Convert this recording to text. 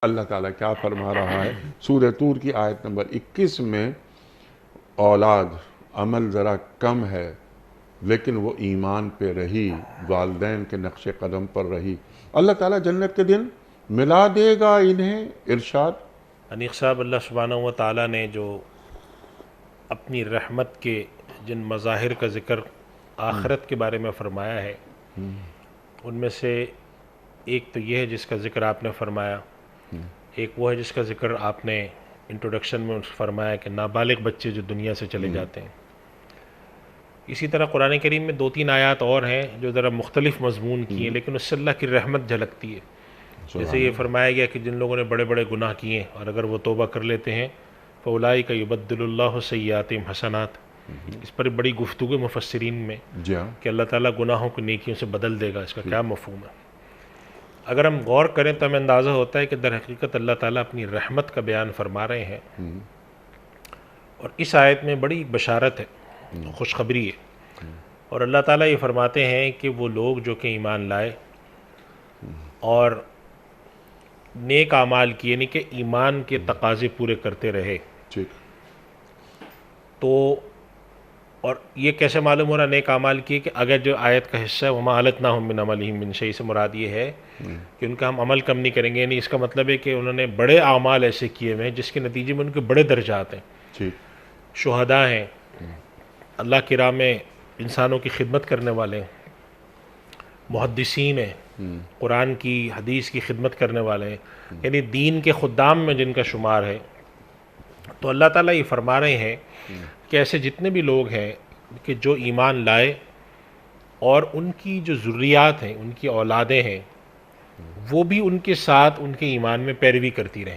اللہ تعالیٰ کیا فرما رہا ہے سورہ طور کی آیت نمبر 21 میں، اولاد عمل ذرا کم ہے لیکن وہ ایمان پہ رہی، والدین کے نقش قدم پر رہی، اللہ تعالیٰ جنت کے دن ملا دے گا انہیں۔ ارشاد انیق صاحب، اللہ سبحانہ و تعالیٰ نے جو اپنی رحمت کے جن مظاہر کا ذکر آخرت کے بارے میں فرمایا ہے، ان میں سے ایک تو یہ ہے جس کا ذکر آپ نے فرمایا، ایک وہ ہے جس کا ذکر آپ نے انٹروڈکشن میں فرمایا کہ نابالغ بچے جو دنیا سے چلے جاتے ہیں۔ اسی طرح قرآن کریم میں 2-3 آیات اور ہیں جو ذرا مختلف مضمون کی ہیں، لیکن اس سے اللہ کی رحمت جھلکتی ہے۔ جیسے یہ فرمایا گیا کہ جن لوگوں نے بڑے بڑے گناہ کیے اور اگر وہ توبہ کر لیتے ہیں فَأُولَٰئِکَ يُبَدِّلُ اللَّهُ سَیِّئَاتِہِمْ حسنات، اس پر بڑی گفتگو مفسرین میں جی ہاں، کہ اللہ تعالیٰ گناہوں کو نیکیوں سے بدل دے گا، اس کا کیا مفہوم ہے۔ اگر ہم غور کریں تو ہمیں اندازہ ہوتا ہے کہ در حقیقت اللہ تعالیٰ اپنی رحمت کا بیان فرما رہے ہیں، اور اس آیت میں بڑی بشارت ہے، خوشخبری ہے، اور اللہ تعالیٰ یہ فرماتے ہیں کہ وہ لوگ جو کہ ایمان لائے اور نیک اعمال کیے، یعنی کہ ایمان کے تقاضے پورے کرتے رہے، ٹھیک، تو اور یہ کیسے معلوم ہو رہا نیک اعمال کیے کہ اگر جو آیت کا حصہ ہے وَمَا أَلَتْنَاهُم مِّنْ عَمَلِهِم مِّن شَيْءٍ سے مراد یہ ہے کہ ان کا ہم عمل کم نہیں کریں گے، یعنی اس کا مطلب ہے کہ انہوں نے بڑے اعمال ایسے کیے ہوئے ہیں جس کے نتیجے میں ان کے بڑے درجات ہیں، ٹھیک، شہداء ہیں، اللہ کی راہ میں انسانوں کی خدمت کرنے والے ہیں، محدثین ہیں، قرآن کی حدیث کی خدمت کرنے والے ہیں، یعنی دین کے خدام میں جن کا شمار ہے۔ تو اللہ تعالیٰ یہ فرما رہے ہیں کہ ایسے جتنے بھی لوگ ہیں کہ جو ایمان لائے اور ان کی جو ذریات ہیں، ان کی اولادیں ہیں، وہ بھی ان کے ساتھ ان کے ایمان میں پیروی کرتی رہیں۔